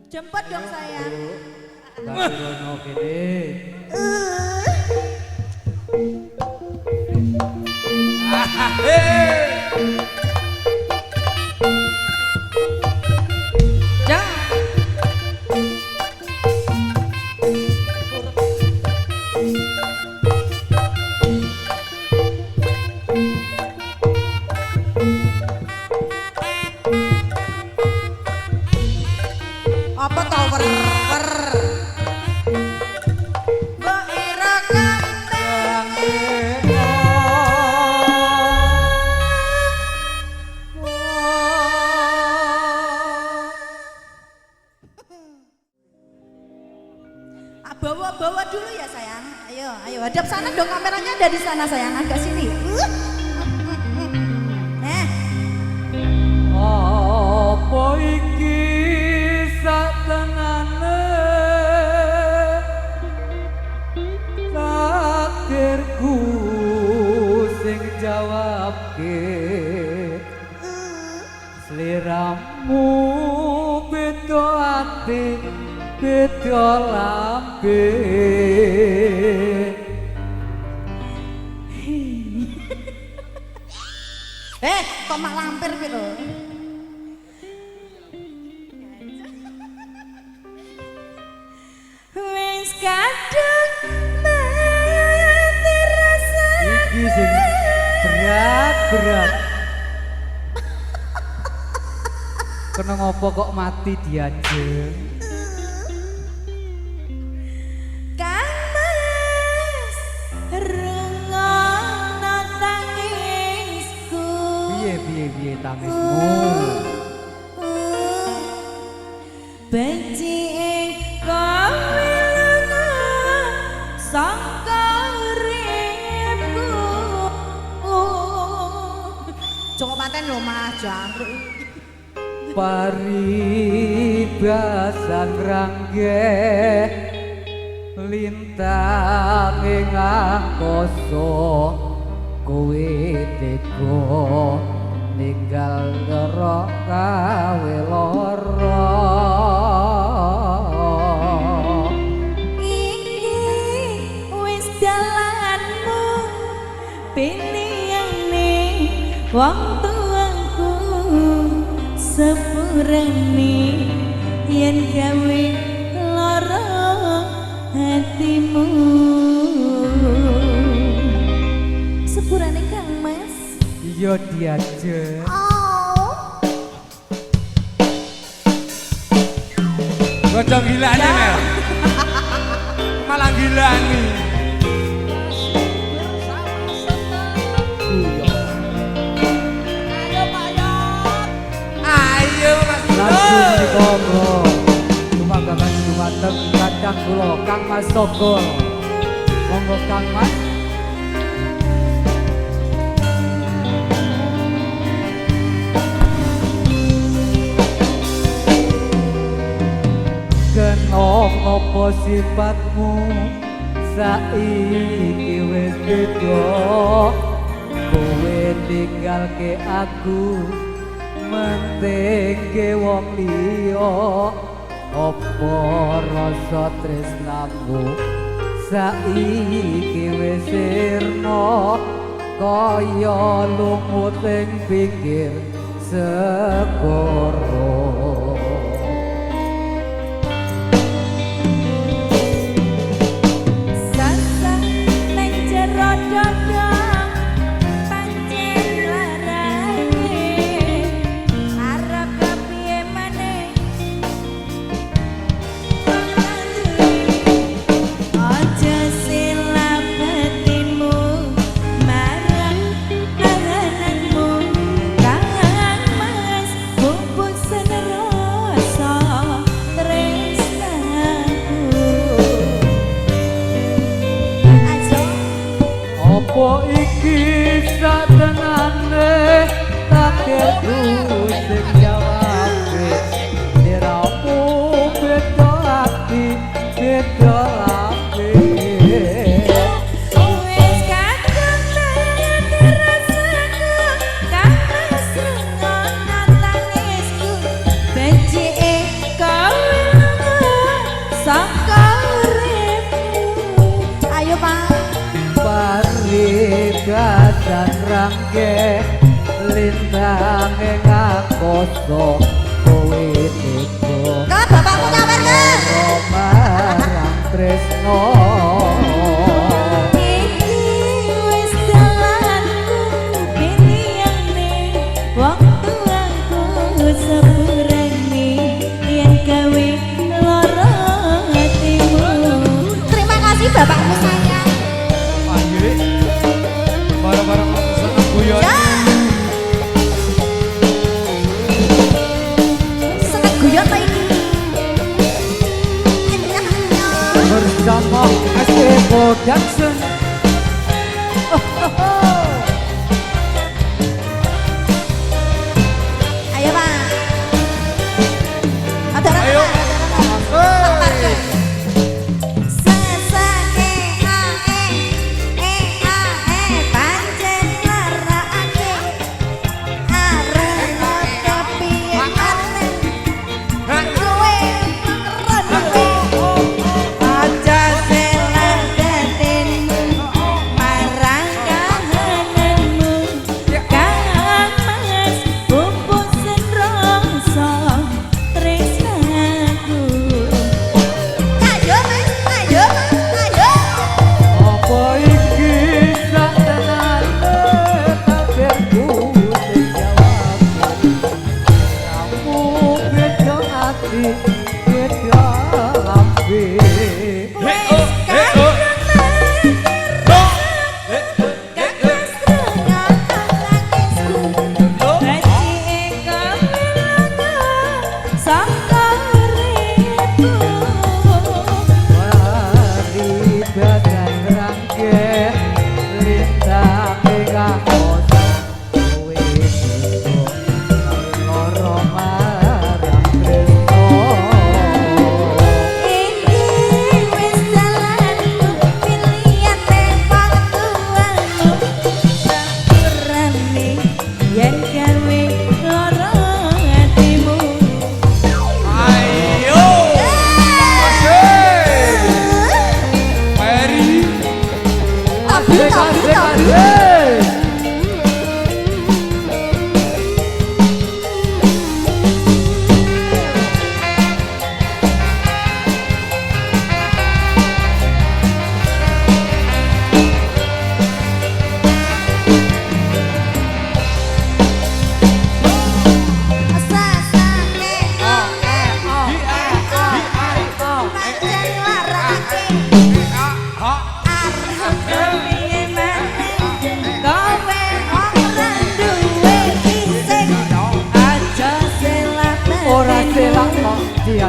Jemput dong sayang. Tapi rono kene. Apa tau wer Mbok ira kanteng bawa dulu ya sayang. Ayo hadap sana dong, kameranya ada di sana sayang, agak sini. Apa iki satenane takdirku sing jawabke sliramu beda ati beda lambe kok mak lampir gitu. Wis kadung mati rasane. Iki sing berat. Kena ngopo kok mati diajeng? Kang Mas rengono tangisku. Piye tangismu? Benci kowe lunga saka uripku. Cukup paten lho Mas jangkruk. Paribasan ranggeh lintang ing angkasa kowe tega ninggal lara kawe lara Iki wis dalanmu pilihane wong tuaku sepurane yen gawe lara hatimu sepurane Kang Mas. iya diajeng. Gocok gilane Mel. Malah gilani. Ayo Mas. Langsung dikonggo. Tumanggakan dumateng kadang kula Kang Mas Sogol. Monggo Kang Mas. Kenong apa sifatmu saiki wis beda kowe ninggalke aku mentingke wong liya apa rasa tresnamu saiki wis sirna kaya lumut ing pinggir segara Mas Ayo Pak. Parigadan rangge lintang ngakoso kowe teko Kan bapakmu nyawer kan? Romarang tresno Terima kasih bapakmu sayang. Ayo, barang-barang seneng guyon. Ya. Seneng guyon Pak ini. bersama ST Production. Ayo Pak. Ada Ayo.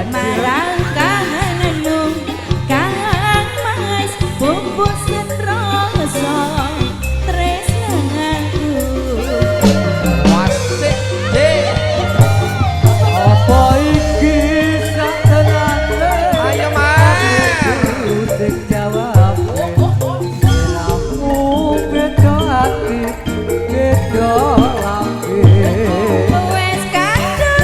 Marang kahananmu Kang Mas bumbusin rasa tresnanku Wasik deh. Apa iki sak tenane Ayo mas. sing jawab Lamu beda ati beda lambe Wes kadung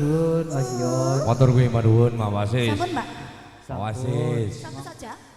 Sun Mas Yon. Motor gue maduun, mawasis. Sampun Mbak. Mawasis. Sama saja.